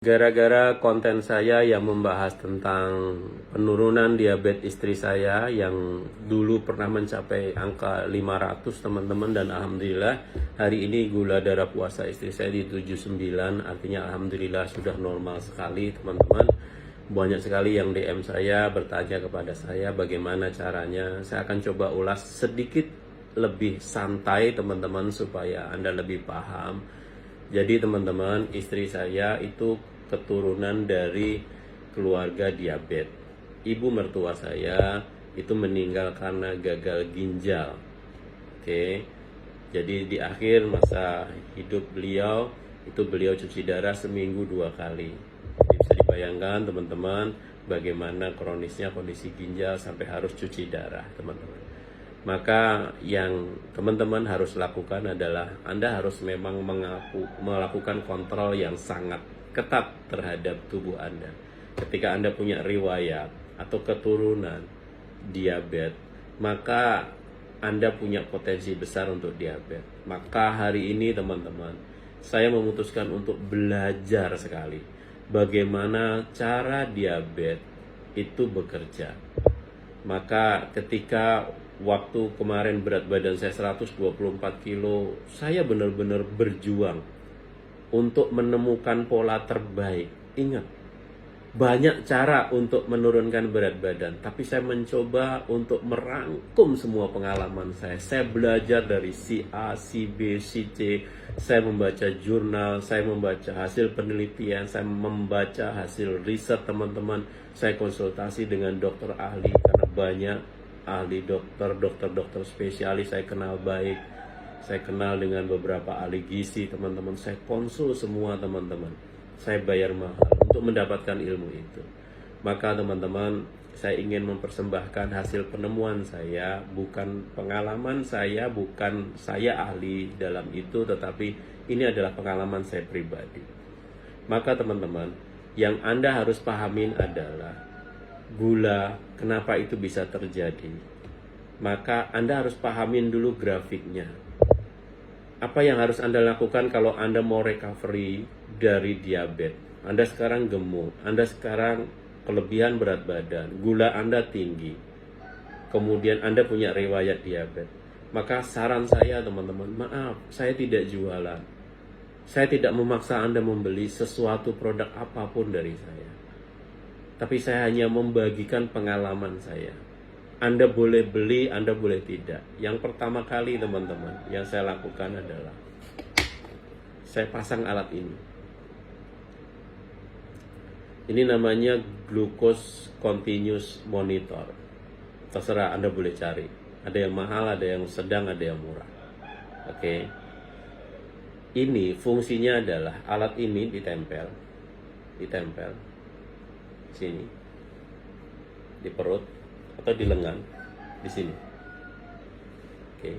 Gara-gara konten saya yang membahas tentang penurunan diabetes istri saya yang dulu pernah mencapai angka 500 teman-teman, dan alhamdulillah hari ini gula darah puasa istri saya di 79, artinya alhamdulillah sudah normal sekali teman-teman. Banyak sekali yang DM saya bertanya kepada saya bagaimana caranya. Saya akan coba ulas sedikit lebih santai teman-teman supaya Anda lebih paham. Jadi teman-teman, istri saya itu keturunan dari keluarga diabetes. Ibu mertua saya itu meninggal karena gagal ginjal. Oke. Jadi di akhir masa hidup beliau itu beliau cuci darah seminggu 2 kali. Jadi bisa dibayangkan teman-teman bagaimana kronisnya kondisi ginjal sampai harus cuci darah teman-teman. Maka yang teman-teman harus lakukan adalah Anda harus memang melakukan kontrol yang sangat ketat terhadap tubuh Anda. Ketika Anda punya riwayat atau keturunan diabetes, maka Anda punya potensi besar untuk diabetes. Maka hari ini teman-teman, saya memutuskan untuk belajar sekali bagaimana cara diabetes itu bekerja. Maka ketika waktu kemarin berat badan saya 124 kilo, saya benar-benar berjuang untuk menemukan pola terbaik. Ingat, banyak cara untuk menurunkan berat badan, tapi saya mencoba untuk merangkum semua pengalaman saya. Saya belajar dari si A, si B, si C. Saya membaca jurnal, saya membaca hasil penelitian, saya membaca hasil riset teman-teman. Saya konsultasi dengan dokter ahli karena banyak ahli dokter spesialis saya kenal baik. Saya kenal dengan beberapa ahli gizi teman-teman. Saya konsul semua teman-teman. Saya bayar mahal untuk mendapatkan ilmu itu. Maka teman-teman, saya ingin mempersembahkan hasil penemuan saya, bukan pengalaman saya, bukan saya ahli dalam itu, tetapi ini adalah pengalaman saya pribadi. Maka teman-teman, yang Anda harus pahamin adalah gula, kenapa itu bisa terjadi. Maka Anda harus pahamin dulu grafiknya. Apa yang harus Anda lakukan kalau Anda mau recovery dari diabetes? Anda sekarang gemuk, Anda sekarang kelebihan berat badan, gula Anda tinggi, kemudian Anda punya riwayat diabetes. Maka saran saya teman-teman, maaf, saya tidak jualan. Saya tidak memaksa Anda membeli sesuatu produk apapun dari saya. Tapi saya hanya membagikan pengalaman saya. Anda boleh beli, Anda boleh tidak. Yang pertama kali teman-teman, yang saya lakukan adalah saya pasang alat ini. Ini namanya glucose continuous monitor. Terserah, Anda boleh cari. Ada yang mahal, ada yang sedang, ada yang murah. Oke. Ini fungsinya adalah alat ini ditempel sini di perut atau di lengan di sini. Oke.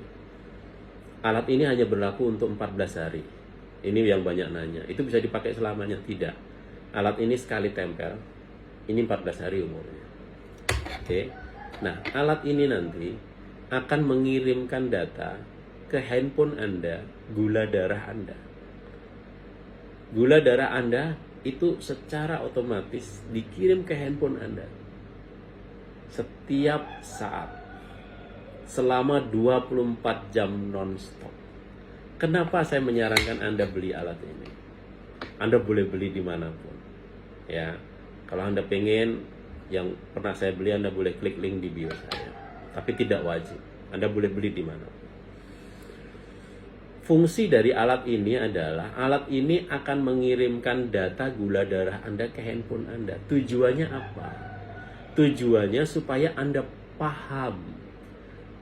Alat ini hanya berlaku untuk 14 hari. Ini yang banyak nanya. Itu bisa dipakai selamanya? Tidak. Alat ini sekali tempel, ini 14 hari umurnya. Oke. Nah, alat ini nanti akan mengirimkan data ke handphone Anda, gula darah Anda. Gula darah Anda itu secara otomatis dikirim ke handphone Anda setiap saat selama 24 jam non-stop. Kenapa saya menyarankan Anda beli alat ini? Anda boleh beli dimanapun ya. Kalau Anda pengen yang pernah saya beli, Anda boleh klik link di bio saya, tapi tidak wajib. Anda boleh beli dimanapun. Fungsi dari alat ini adalah alat ini akan mengirimkan data gula darah Anda ke handphone Anda. Tujuannya apa? Tujuannya supaya Anda paham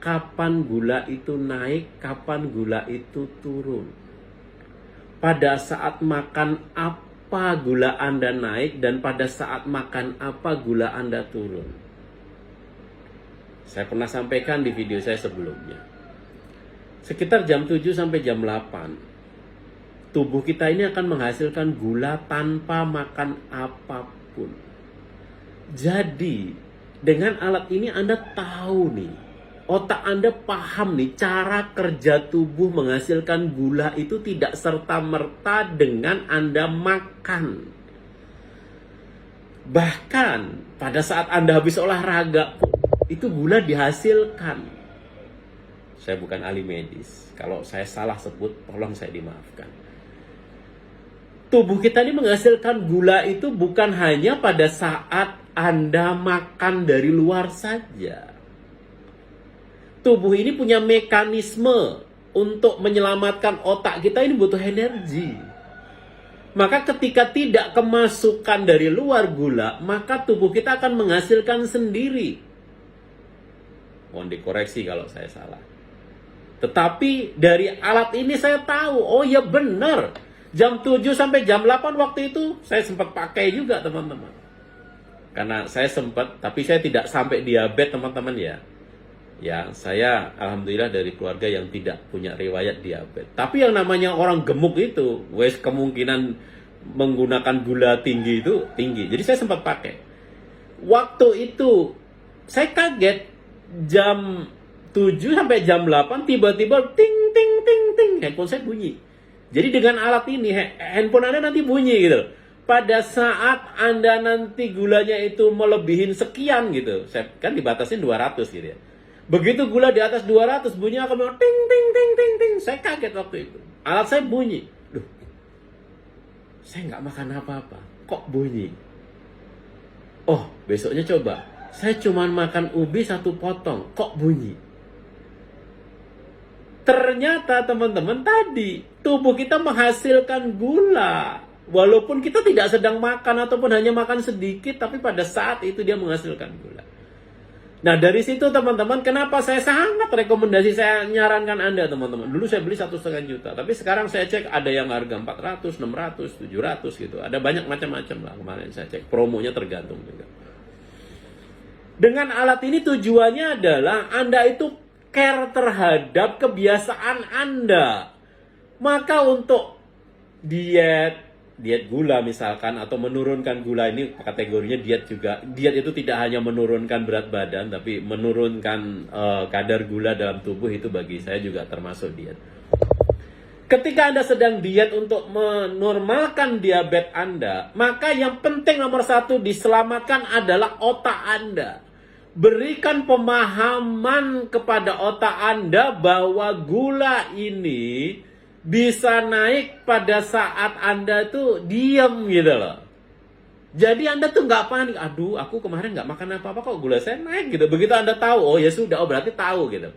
kapan gula itu naik, kapan gula itu turun. Pada saat makan apa gula Anda naik, dan pada saat makan apa gula Anda turun. Saya pernah sampaikan di video saya sebelumnya. Sekitar jam 7 sampai jam 8, tubuh kita ini akan menghasilkan gula tanpa makan apapun. Jadi, dengan alat ini Anda tahu nih, otak Anda paham nih, cara kerja tubuh menghasilkan gula itu tidak serta-merta dengan Anda makan. Bahkan pada saat Anda habis olahraga, itu gula dihasilkan. Saya bukan ahli medis. Kalau saya salah sebut, tolong saya dimaafkan. Tubuh kita ini menghasilkan gula itu bukan hanya pada saat Anda makan dari luar saja. Tubuh ini punya mekanisme untuk menyelamatkan otak kita, ini butuh energi. Maka ketika tidak kemasukan dari luar gula, maka tubuh kita akan menghasilkan sendiri. Mohon dikoreksi kalau saya salah. Tetapi dari alat ini saya tahu, oh ya benar. Jam 7 sampai jam 8 waktu itu saya sempat pakai juga teman-teman. Karena saya sempat, tapi saya tidak sampai diabetes teman-teman ya. Ya, saya alhamdulillah dari keluarga yang tidak punya riwayat diabetes. Tapi yang namanya orang gemuk itu, wes kemungkinan menggunakan gula tinggi itu tinggi. Jadi saya sempat pakai. Waktu itu saya kaget jam 7 sampai jam 8 tiba-tiba ting ting ting ting handphone saya bunyi. Jadi dengan alat ini handphone Anda nanti bunyi gitu. Pada saat Anda nanti gulanya itu melebihin sekian gitu. Saya kan dibatasin 200 gitu ya. Begitu gula di atas 200 bunyi akan ting ting ting ting ting. Saya kaget waktu itu. Alat saya bunyi. Duh. Saya nggak makan apa-apa. Kok bunyi? Oh, besoknya coba. Saya cuma makan ubi 1 potong. Kok bunyi? Ternyata teman-teman tadi tubuh kita menghasilkan gula. Walaupun kita tidak sedang makan ataupun hanya makan sedikit, tapi pada saat itu dia menghasilkan gula. Nah dari situ teman-teman, kenapa saya sangat rekomendasi, saya nyarankan Anda teman-teman. Dulu saya beli 1,5 juta, tapi sekarang saya cek ada yang harga 400, 600, 700 gitu. Ada banyak macam-macam lah kemarin saya cek, promonya tergantung juga. Dengan alat ini tujuannya adalah Anda itu care terhadap kebiasaan Anda. Maka untuk diet gula misalkan, atau menurunkan gula, ini kategorinya diet juga. Diet itu tidak hanya menurunkan berat badan, tapi menurunkan kadar gula dalam tubuh, itu bagi saya juga termasuk diet. Ketika Anda sedang diet untuk menormalkan diabetes Anda, maka yang penting nomor 1 diselamatkan adalah otak Anda. Berikan pemahaman kepada otak Anda bahwa gula ini bisa naik pada saat Anda tuh diam gitu loh. Jadi Anda tuh nggak panik. Aduh, aku kemarin nggak makan apa-apa kok gula saya naik gitu. Begitu Anda tahu, oh ya sudah, oh berarti tahu gitu.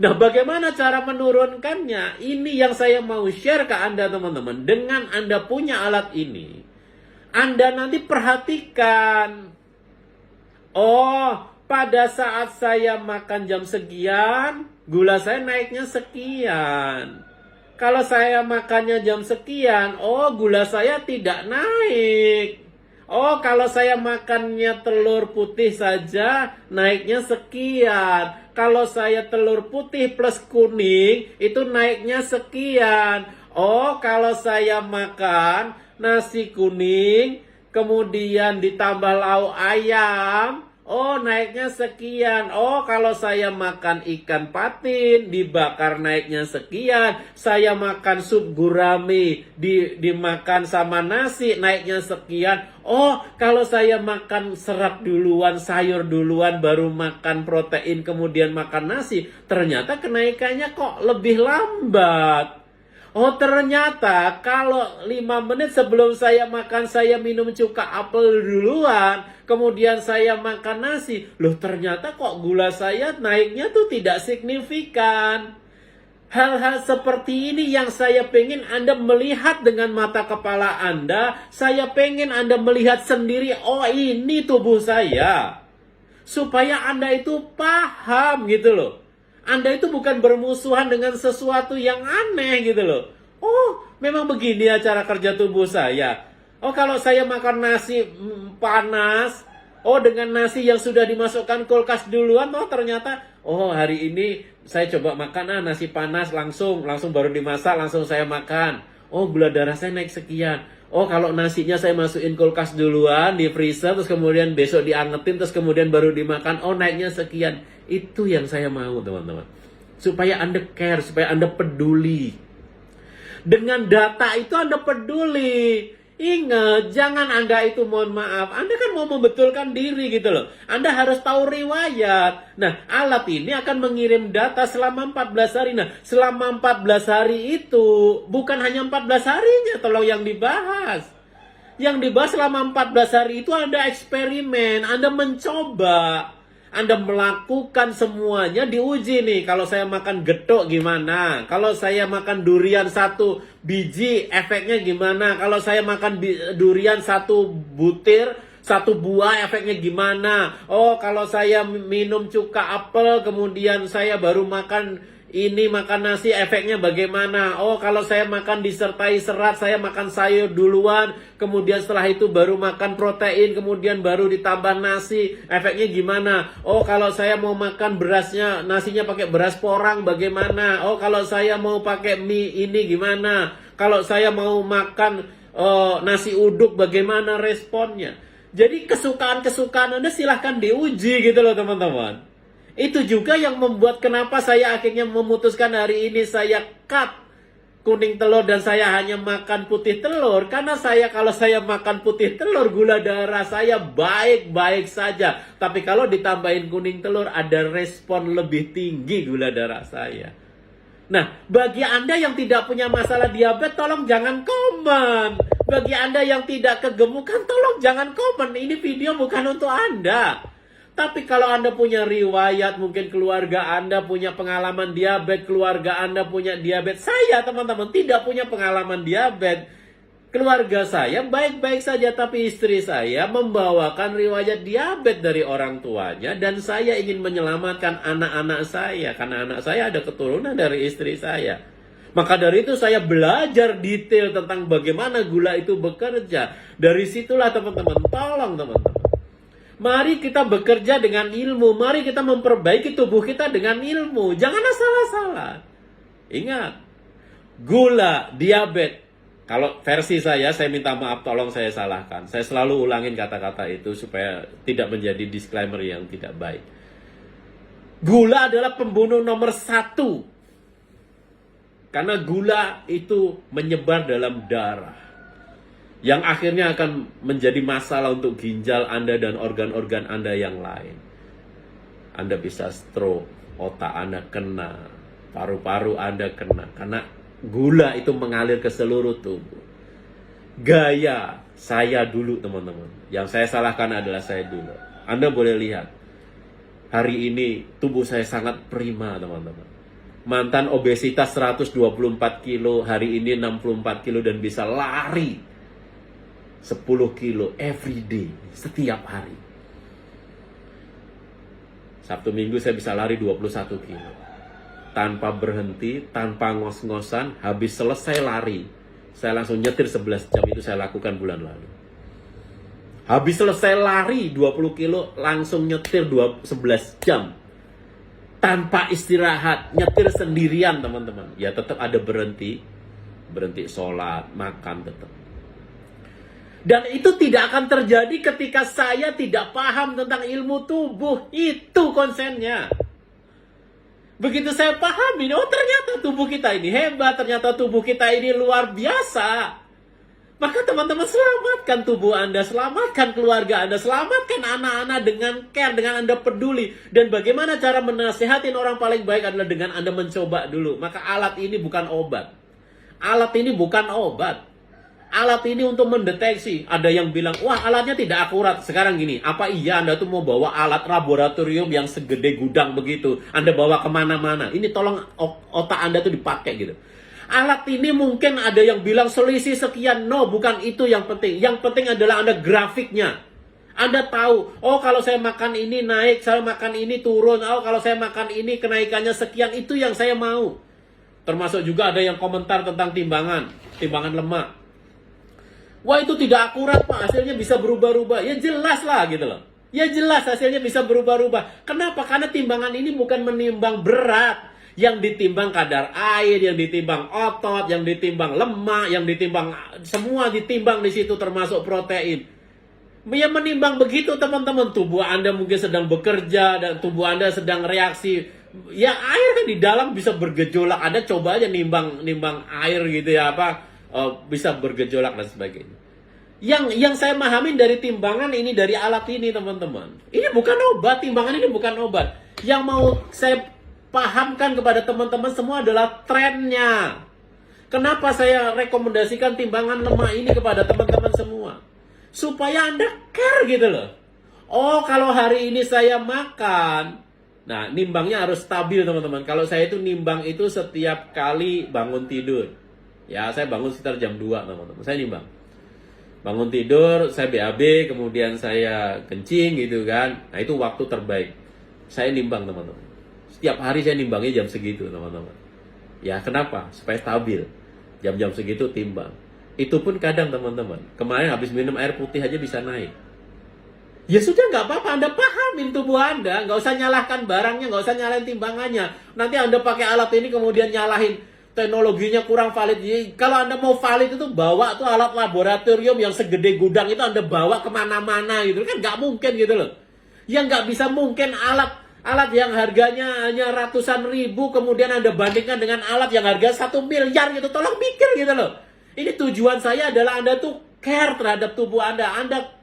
Nah, bagaimana cara menurunkannya? Ini yang saya mau share ke Anda teman-teman. Dengan Anda punya alat ini, Anda nanti perhatikan. Oh, pada saat saya makan jam sekian, gula saya naiknya sekian. Kalau saya makannya jam sekian, oh gula saya tidak naik. Oh, kalau saya makannya telur putih saja, naiknya sekian. Kalau saya telur putih plus kuning, itu naiknya sekian. Oh, kalau saya makan nasi kuning, kemudian ditambah lauk ayam, oh naiknya sekian. Oh kalau saya makan ikan patin dibakar naiknya sekian. Saya makan sup gurame dimakan sama nasi naiknya sekian. Oh kalau saya makan serat duluan, sayur duluan, baru makan protein kemudian makan nasi, ternyata kenaikannya kok lebih lambat. Oh ternyata kalau 5 menit sebelum saya makan saya minum cuka apel duluan, kemudian saya makan nasi, loh ternyata kok gula saya naiknya tuh tidak signifikan. Hal-hal seperti ini yang saya pengen Anda melihat dengan mata kepala Anda. Saya pengen Anda melihat sendiri, oh ini tubuh saya. Supaya Anda itu paham gitu loh. Anda itu bukan bermusuhan dengan sesuatu yang aneh gitu loh. Oh, memang begini ya cara kerja tubuh saya. Oh, kalau saya makan nasi panas, oh dengan nasi yang sudah dimasukkan kulkas duluan, oh ternyata, oh hari ini saya coba makan nasi panas langsung baru dimasak, langsung saya makan. Oh, gula darah saya naik sekian. Oh, kalau nasinya saya masukin kulkas duluan, di freezer, terus kemudian besok diangetin, terus kemudian baru dimakan, oh naiknya sekian. Itu yang saya mau teman-teman. Supaya Anda care, supaya Anda peduli. Dengan data itu Anda peduli. Ingat, jangan Anda itu, mohon maaf, Anda kan mau membetulkan diri gitu loh. Anda harus tahu riwayat. Nah, alat ini akan mengirim data selama 14 hari. Nah, selama 14 hari itu, bukan hanya 14 harinya, tolong yang dibahas. Yang dibahas selama 14 hari itu Anda eksperimen, Anda mencoba. Anda melakukan semuanya, diuji nih. Kalau saya makan getuk gimana? Kalau saya makan durian 1 biji, efeknya gimana? Kalau saya makan durian 1 butir, 1 buah, efeknya gimana? Oh, kalau saya minum cuka apel, kemudian saya baru makan ini, makan nasi, efeknya bagaimana? Oh, kalau saya makan disertai serat, saya makan sayur duluan, kemudian setelah itu baru makan protein, kemudian baru ditambah nasi, efeknya gimana? Oh, kalau saya mau makan berasnya, nasinya pakai beras porang, bagaimana? Oh, kalau saya mau pakai mie ini gimana? Kalau saya mau makan nasi uduk, bagaimana responnya? Jadi kesukaan-kesukaan Anda silahkan diuji gitu loh teman-teman. Itu juga yang membuat kenapa saya akhirnya memutuskan hari ini saya cut kuning telur dan saya hanya makan putih telur. Karena kalau saya makan putih telur, gula darah saya baik-baik saja. Tapi kalau ditambahin kuning telur, ada respon lebih tinggi gula darah saya. Nah, bagi Anda yang tidak punya masalah diabetes, tolong jangan komen. Bagi Anda yang tidak kegemukan, tolong jangan komen. Ini video bukan untuk Anda. Tapi kalau Anda punya riwayat, mungkin keluarga Anda punya pengalaman diabetes, keluarga Anda punya diabetes. Saya, teman-teman, tidak punya pengalaman diabetes. Keluarga saya baik-baik saja, tapi istri saya membawakan riwayat diabetes dari orang tuanya. Dan saya ingin menyelamatkan anak-anak saya, karena anak saya ada keturunan dari istri saya. Maka dari itu saya belajar detail tentang bagaimana gula itu bekerja. Dari situlah teman-teman, tolong teman-teman. Mari kita bekerja dengan ilmu. Mari kita memperbaiki tubuh kita dengan ilmu. Jangan asal-asalan. Ingat, gula, diabetes. Kalau versi saya minta maaf, tolong saya salahkan. Saya selalu ulangin kata-kata itu supaya tidak menjadi disclaimer yang tidak baik. Gula adalah pembunuh nomor 1. Karena gula itu menyebar dalam darah, yang akhirnya akan menjadi masalah untuk ginjal Anda dan organ-organ Anda yang lain. Anda bisa stroke, otak Anda kena, paru-paru Anda kena, karena gula itu mengalir ke seluruh tubuh. Gaya saya dulu teman-teman, yang saya salahkan adalah saya dulu. Anda boleh lihat, hari ini tubuh saya sangat prima teman-teman. Mantan obesitas 124 kilo, hari ini 64 kilo dan bisa lari 10 kilo every day, setiap hari. Sabtu Minggu saya bisa lari 21 kilo. Tanpa berhenti, tanpa ngos-ngosan, habis selesai lari, saya langsung nyetir 11 jam, itu saya lakukan bulan lalu. Habis selesai lari 20 kilo, langsung nyetir 11 jam. Tanpa istirahat, nyetir sendirian teman-teman. Ya tetap ada berhenti sholat, makan tetap. Dan itu tidak akan terjadi ketika saya tidak paham tentang ilmu tubuh. Itu konsennya. Begitu saya pahami, oh ternyata tubuh kita ini hebat, ternyata tubuh kita ini luar biasa. Maka teman-teman selamatkan tubuh Anda, selamatkan keluarga Anda, selamatkan anak-anak dengan care, dengan Anda peduli. Dan bagaimana cara menasihatin orang paling baik adalah dengan Anda mencoba dulu. Maka alat ini bukan obat. Alat ini bukan obat. Alat ini untuk mendeteksi. Ada yang bilang, wah alatnya tidak akurat. Sekarang gini, apa iya Anda tuh mau bawa alat laboratorium yang segede gudang begitu? Anda bawa kemana-mana. Ini tolong otak Anda tuh dipakai gitu. Alat ini mungkin ada yang bilang selisih sekian. No, bukan itu yang penting. Yang penting adalah Anda grafiknya. Anda tahu, oh kalau saya makan ini naik, saya makan ini turun. Oh kalau saya makan ini kenaikannya sekian. Itu yang saya mau. Termasuk juga ada yang komentar tentang timbangan lemak. Wah itu tidak akurat Pak, hasilnya bisa berubah-ubah. Ya jelas lah gitu loh. Ya jelas hasilnya bisa berubah-ubah. Kenapa? Karena timbangan ini bukan menimbang berat. Yang ditimbang kadar air, yang ditimbang otot, yang ditimbang lemak, yang ditimbang semua ditimbang di situ termasuk protein. Ya menimbang begitu teman-teman. Tubuh Anda mungkin sedang bekerja dan tubuh Anda sedang reaksi. Ya air kan di dalam bisa bergejolak. Anda coba aja nimbang air gitu ya bisa bergejolak dan sebagainya. Yang saya mahamin dari timbangan ini, dari alat ini teman-teman. Ini bukan obat, timbangan ini bukan obat. Yang mau saya pahamkan kepada teman-teman semua adalah trennya. Kenapa saya rekomendasikan timbangan lemak ini kepada teman-teman semua? Supaya Anda care gitu loh. Oh, kalau hari ini saya makan, nah nimbangnya harus stabil teman-teman. Kalau saya itu nimbang itu setiap kali bangun tidur. Ya, saya bangun sekitar jam 2 teman-teman. Saya nimbang. Bangun tidur, saya BAB, kemudian saya kencing gitu kan. Nah, itu waktu terbaik. Saya nimbang teman-teman. Setiap hari saya nimbangnya jam segitu teman-teman. Ya, kenapa? Supaya stabil. Jam-jam segitu timbang. Itu pun kadang teman-teman. Kemarin habis minum air putih aja bisa naik. Ya sudah, nggak apa-apa, Anda pahamin tubuh Anda. Nggak usah nyalahkan barangnya, nggak usah nyalahin timbangannya. Nanti Anda pakai alat ini kemudian nyalahin teknologinya kurang valid. Jadi, kalau Anda mau valid itu bawa tuh alat laboratorium yang segede gudang itu Anda bawa kemana-mana gitu kan, nggak mungkin gitu loh. Yang nggak bisa mungkin alat yang harganya hanya ratusan ribu kemudian Anda bandingkan dengan alat yang harga 1 miliar gitu. Tolong pikir gitu loh. Ini tujuan saya adalah Anda tuh care terhadap tubuh Anda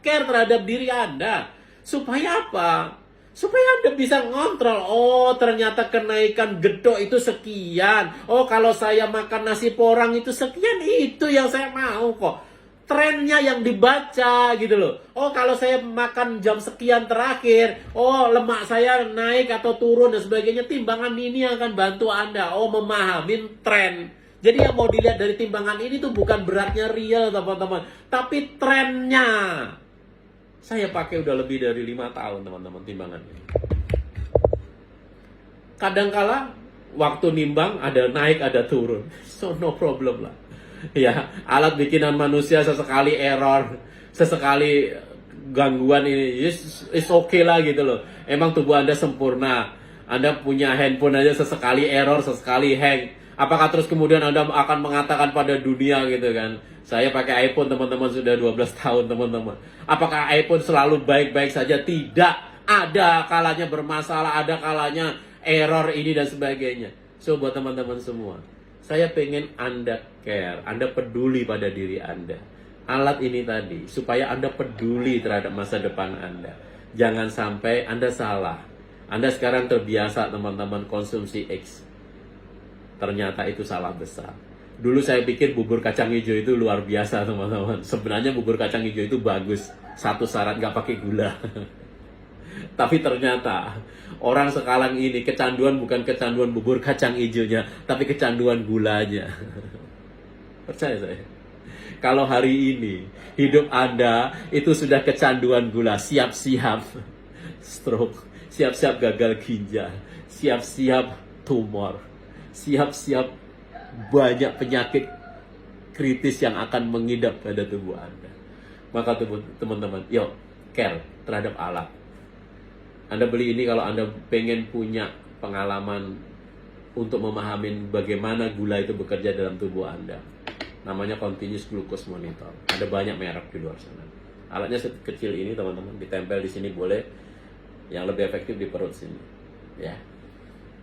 care terhadap diri Anda. Supaya apa? Supaya Anda bisa ngontrol. Oh, ternyata kenaikan gedok itu sekian. Oh, kalau saya makan nasi porang itu sekian. Itu yang saya mau kok. Trennya yang dibaca gitu loh. Oh, kalau saya makan jam sekian terakhir, oh lemak saya naik atau turun dan sebagainya. Timbangan ini akan bantu Anda. Oh, memahamin tren. Jadi yang mau dilihat dari timbangan ini tuh bukan beratnya real teman-teman. Tapi trennya. Saya pakai udah lebih dari 5 tahun teman-teman timbangan ini. Kadangkala waktu nimbang ada naik ada turun. So no problem lah. Ya, alat bikinan manusia sesekali error, sesekali gangguan ini is okay lah gitu loh. Emang tubuh Anda sempurna. Anda punya handphone aja sesekali error, sesekali hang. Apakah terus kemudian Anda akan mengatakan pada dunia gitu kan? Saya pakai iPhone teman-teman sudah 12 tahun teman-teman. Apakah iPhone selalu baik-baik saja? Tidak. Ada kalanya bermasalah, ada kalanya error ini dan sebagainya. So buat teman-teman semua, saya pengen Anda care, Anda peduli pada diri Anda. Alat ini tadi, supaya Anda peduli terhadap masa depan Anda. Jangan sampai Anda salah. Anda sekarang terbiasa teman-teman konsumsi X. Ternyata itu salah besar. Dulu saya pikir bubur kacang hijau itu luar biasa teman-teman. Sebenarnya bubur kacang hijau itu bagus. Satu syarat, nggak pakai gula. Tapi ternyata orang sekarang ini kecanduan bukan kecanduan bubur kacang hijaunya, tapi kecanduan gulanya. Percaya saya. Kalau hari ini hidup Anda itu sudah kecanduan gula, siap-siap stroke, siap-siap gagal ginjal, siap-siap tumor, siap-siap banyak penyakit kritis yang akan mengidap pada tubuh Anda. Maka teman-teman, yuk care terhadap alat. Anda beli ini kalau Anda pengen punya pengalaman untuk memahami bagaimana gula itu bekerja dalam tubuh Anda. Namanya Continuous Glucose Monitor. Ada banyak merek di luar sana. Alatnya kecil ini teman-teman, ditempel di sini boleh. Yang lebih efektif di perut sini. Ya.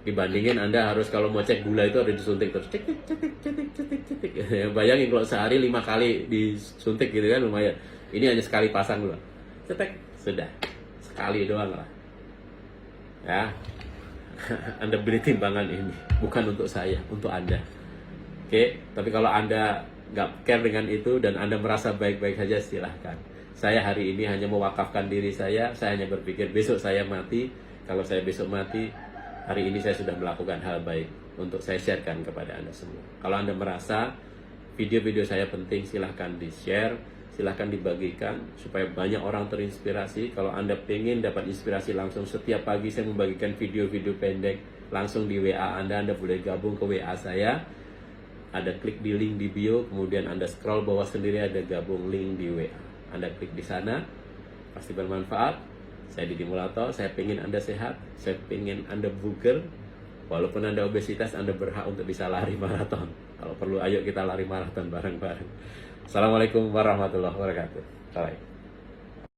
Dibandingin Anda harus kalau mau cek gula itu ada disuntik terus. Cetik. Bayangin kalau sehari 5 kali disuntik gitu kan lumayan. Ini hanya sekali pasang dulu. Cetek, sudah. Sekali doang lah. Ya. Anda beli timbangan ini bukan untuk saya, untuk Anda. Oke, tapi kalau Anda nggak care dengan itu dan Anda merasa baik-baik saja, silahkan. Saya hari ini hanya mewakafkan diri saya hanya berpikir besok saya mati. Kalau saya besok mati, hari ini saya sudah melakukan hal baik untuk saya sharekan kepada Anda semua. Kalau Anda merasa video-video saya penting, silahkan di-share, silahkan dibagikan supaya banyak orang terinspirasi. Kalau Anda pengen dapat inspirasi langsung, setiap pagi saya membagikan video-video pendek langsung di WA Anda boleh gabung ke WA saya. Ada klik di link di bio, kemudian Anda scroll bawah sendiri ada gabung link di WA. Anda klik di sana, pasti bermanfaat. Saya Didi Mulato, saya pengen Anda sehat, saya pengen Anda bugar. Walaupun Anda obesitas, Anda berhak untuk bisa lari maraton. Kalau perlu, ayo kita lari maraton bareng-bareng. Assalamualaikum warahmatullahi wabarakatuh. Bye.